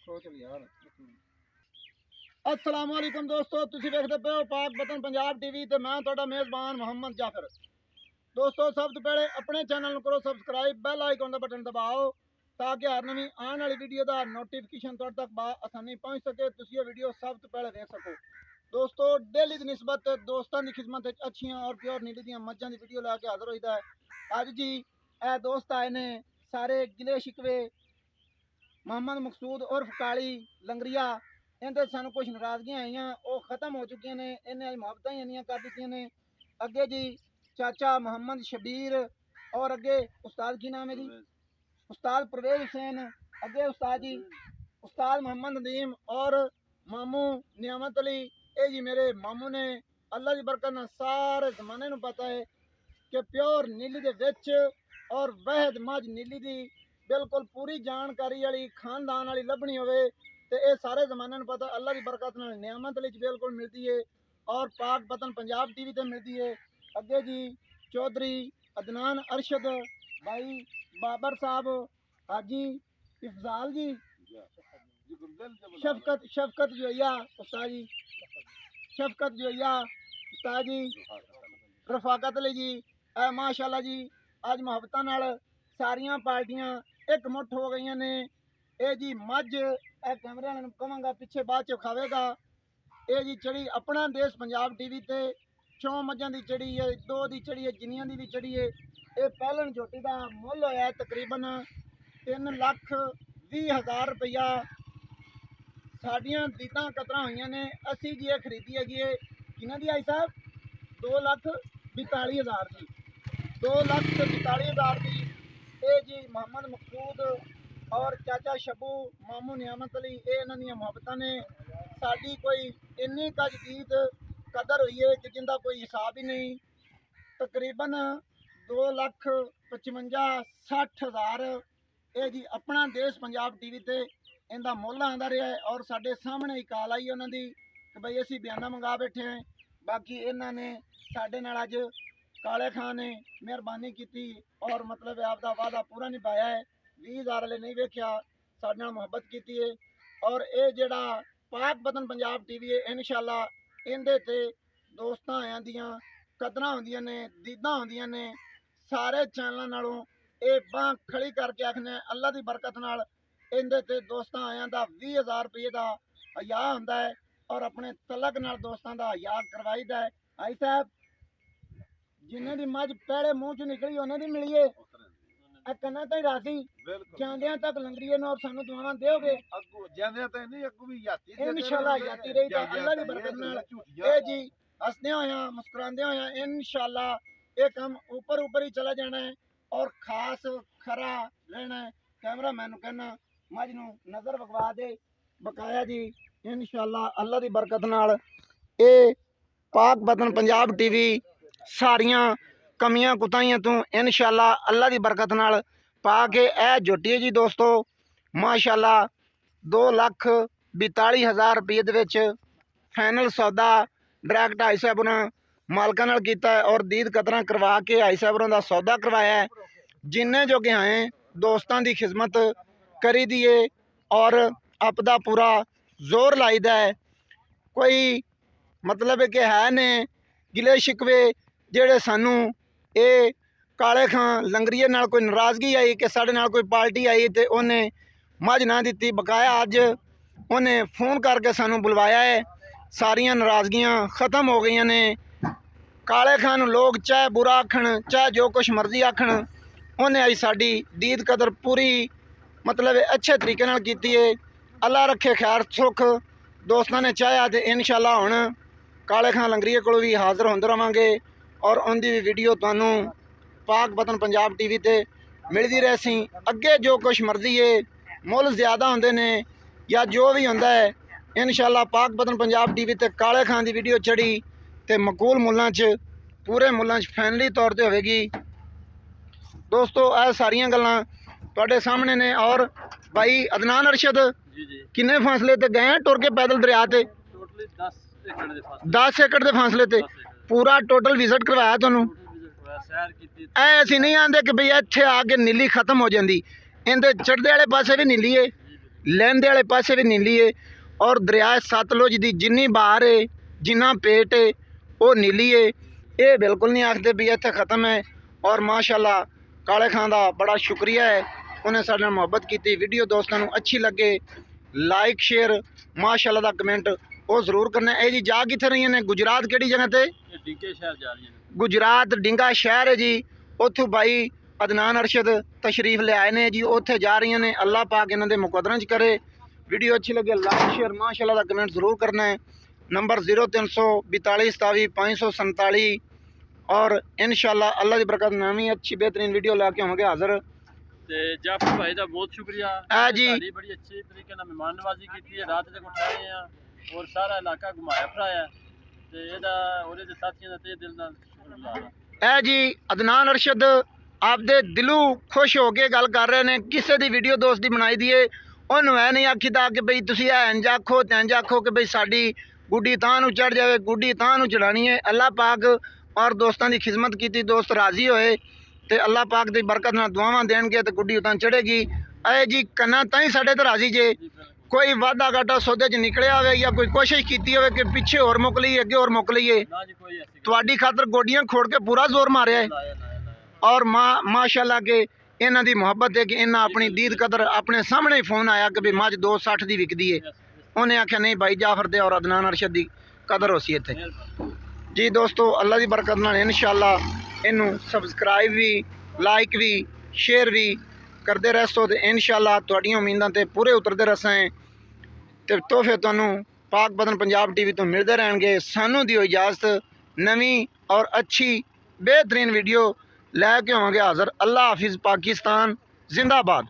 अस्सलाम वालेकुम दोस्तों, तुसी देखते पे हो पाक वतन पंजाब टीवी ते मैं तुहाडा मेज़बान मोहम्मद जाफर। दोस्तों सब तो पहले अपने चैनल करो सब्सक्राइब, बैल आइकन का बटन दबाओ ताकि हर नवी आने वाली वीडियो का नोटिफिकेशन तुहाडे तक आसानी पहुँच सके, तुसी ये वीडियो सब तो पहले देख सको। दोस्तों डेली की निस्बत दोस्तों की खिदमत अच्छियाँ और प्योर नीली दी मज्जां की वीडियो लैके हाजिर होईदा है। अज जी ए दोस्त आए ने सारे गिले शिकवे मोहम्मद मकसूद उर्फ काली लंगरिया इनते सानू कुछ नाराजगियां आईयां वो खत्म हो चुकी ने, इन्हें अज मुहब्बतां ही इन्नियां कर दित्तियां ने। अगे जी चाचा मोहम्मद शबीर और अगे उस्ताद की नाम है जी, उस्ताद परवेज हुसैन, अगे उस्ताद जी उस्ताद मोहम्मद नदीम और मामू नियामत अली। ये जी मेरे मामू ने, अल्लाह की बरकत नाल सारे जमाने नूं पता है कि प्योर नीली दे विच और वहद मझ नीली दी बिल्कुल पूरी जानकारी वाली खानदान वाली लभनी होवे ते ये सारे जमाने नूं पता। अल्लाह की बरकत नाल नियामत अली बिल्कुल मिलती है और पाक वतन पंजाब टीवी ते मिलती है। अगे जी चौधरी अदनान अरशद भाई बाबर साहब, हाजी इफजाल जी, शफकत जोइया उस्ताद जी, शफकत जोइया उस्ताद जी, रफाकत अली जी। माशाल्लाह जी अज मुहब्बतां नाल सारियां पार्टियां एक मुठ हो गई ने। ये जी मझ ए कैमरे वाले कहांगा पिछे बाद च खावेगा। ये जी चढ़ी अपना देश पंजाब टीवी ते 4 मझां दी चढ़ी है, 2 दी चढ़ी है, जिनियां दी भी चढ़ी है। ये पहलन झोटी का मुल होया तकरीबन 3,20,000 रुपया। साडियां दीतां कतरा हुई ने। असी जी ये खरीदी है किन्ना दी आई साहब 2,42,000 की, 2,42,000 की। ये जी मोहम्मद मकसूद और चाचा शबू मामू नियामत अली ये इन्हां दियां मुहब्बतां ने। साडी कोई इन्नी का जदीद कदर हुई है कि जिंदा कोई हिसाब ही नहीं। तकरीबन 2,55,60,000 ये जी अपना देश पंजाब टीवी ते इनका मुल आंदा रहा है और साडे सामने ही कॉल आई उन्होंने कि भाई असी बयाना मंगा बैठे हैं। बाकी इन्होंने साडे नाल अज काले खान ने मेहरबानी की और मतलब आपका वादा पूरा निभाया है। 20,000 वाले नहीं वेख्या, साडे नाल मुहब्बत की है। और ये जिहड़ा पाक वतन पंजाब टीवी है इंशाअल्लाह इहदे ते दोस्तां आयां दियां कदरां होंदियां ने, दीदां होंदियां ने। सारे चैनलों नालों ये बांह खड़ी करके आखने अल्लाह की बरकत नाल इहदे ते दोस्तां आयां दा 20,000 रुपये का हया हुंदा है और अपने तलक नाल दोस्तां दा हया करवाईदा है। भाई साहब जिन्हें दी मझ पहले मुँह च निकली उन्हें दी मिली है कन्ना तई रासी जांदियां तक लंगरीए और सानू दुआवां दोगे इंशाअल्लाह याती रही तो अल्लाह की बरकत नाल। ए जी हसदे होया मुस्कुरांदे होया इंशाअल्लाह ये काम ऊपर ऊपर ही चला जाना है और खास खरा रहना है। कैमरा मैनू कहना मझ नू नजर वगवा दे बकाया जी इंशाअल्लाह अल्लाह की बरकत नाल। ये पाक वतन पंजाब टीवी सारियां कमियां कुताइयां तो इंशाअल्लाह अल्लाह की बरकत नाल पा के ए झोटी है जी दोस्तों माशाअल्लाह 2,42,000 रुपये दे विच फाइनल सौदा डायरैक्ट हाई साहब ने मालकां नाल कीता है और दीद कतरा करवा के हाई साहब का सौदा करवाया है। जिन्ने जोगे आए दोस्तों की खिदमत करी दिए और अपना पूरा जोर लाईदा है। कोई मतलब कि है ने गिले शिकवे जेड़े सानू ये काले खां लंगरीए नाल कोई नाराज़गी आई कि साढ़े नाल कोई पार्टी आई तो उन्हें मझ ना दी, बकाया अज उन्हें फोन करके सानू बुलवाया है। सारियां नाराज़गियां खत्म हो गई ने। काले खां नू लोग चाहे बुरा आखण चाहे जो कुछ मर्जी आखण उन्हें अज साडी दीद कदर पूरी मतलब अच्छे तरीके नाल कीती है। अल्लाह रखे खैर सुख दोस्तों ने चाहया तो इंशाअल्लाह हुण काले खां लंगरीए कोल भी हाज़र होंदे रहांगे और उनकी भी वीडियो तुहानू पाक वतन पंजाब टीवी ते मिलती रहसी। अगे जो कुछ मर्जी है मुल ज़्यादा होंदे ने या जो भी होंदा है इंशाअल्लाह पाक वतन पंजाब टीवी ते काले खां की वीडियो चढ़ी तो मकूल मुल्लां च पूरे मुल्लां च फैनली तौर पर होगी। दोस्तों यह सारियां गल्लां तुहाडे सामने ने। और भाई अदनान अरशद किन्ने फासले ते गए टुर के पैदल दरिया ते 10 एकड़ के फासले ते पूरा टोटल विजिट करवाया तुहानू? ऐसी नहीं आते कि भाई इत्थे आके नीली खत्म हो जाती, इनके चढ़ते वाले पासे भी नीली है लहंदे वाले पासे भी नीली है और दरिया सतलुज की जिन्नी बार है जिन्ना पेट है वो नीली है। ये बिल्कुल नहीं आखते भी इत्थे ख़त्म है। और माशाल्लाह काले खां दा बड़ा शुक्रिया है, उन्हें साडे नाल मुहब्बत की। वीडियो दोस्तों नूं अच्छी लगे लाइक शेयर माशाल्लाह दा कमेंट वो जरूर करना है। जी जा कित्थे रही ने? गुजरात किहड़ी जगह ते? डिंगे शहर जा रही है। गुजरात डिंगा शहर है जी। उत्थों भाई अदनान अरशद तशरीफ ले आए ने जी, उत्थे जा रही ने। अल्लाह पाक इन्हां दे मुकद्दरां च करे। वीडियो अच्छी लगे लाइक शेयर माशाल्लाह दा कमेंट जरूर करना है। नंबर 0342 27 547 और इंशाल्लाह अल्लाह की बरकत नवी अच्छी बेहतरीन वीडियो लैके होंगे हाजिर। ते जाफर भाई दा बहुत शुक्रिया जी, बड़ी अच्छी तरीके नाल मेहमान नवाजी की है। रात तक उठाए हैं और सारा इलाका घुमाया फिराया ते एदा ओदे दे साथियों दा ते दिल नाल शुक्रिया जी। अदनान अरशद आपदे दिलों खुश हो के गल कर रहे हैं। किसी की वीडियो दोस्त की बनाई दी है उन्होंने ऐ नहीं आखीदा कि बई तुसीं इंज आखो ते इंज आखो कि बई साडी गुड्डी तां नूं चढ़ जाए, गुड्डी तां नूं चढ़ानी है। अल्लाह पाक और दोस्तों की खिदमत की, दोस्त राजी होए तो अल्लाह पाक की बरकत नाल दुआवां देणगे तो गुड्डी उतां चढ़ेगी। ऐ जी कन्ना ताई साडे ते राजी जे। कोई वादा घाटा सौदे च निकलिया हो या कोई कोशिश की हो कि पिछे होर मुक लईए अगे होर मुक लईए, तुहाडी खातर गोडियां खोड़ के पूरा जोर मारिया है। और माशाल्लाह के इन्हां दी मुहब्बत है कि इन्हां अपनी दीद कदर अपने सामने ही फोन आया कि भाई मझ 260 की विकदी है। उन्हें आख्या नहीं भाई जाफर दे और अदनान अरशद की कदर हो सी इत्थे। जी दोस्तों अल्लाह की बरकत नाल इंशाल्लाह इनू सबसक्राइब भी लाइक भी शेयर भी करते रहो तो इंशाल्लाह तुहाडियां उम्मीदां ते पूरे उतरते रसां ते तोहफे तुहानूं पाक बदन पंजाब TV तो मिलते रहेंगे। सानू दिओ इजाज़त नवी और अच्छी बेहतरीन वीडियो लैके होवांगे हाज़र। अल्लाह हाफिज़। पाकिस्तान जिंदाबाद।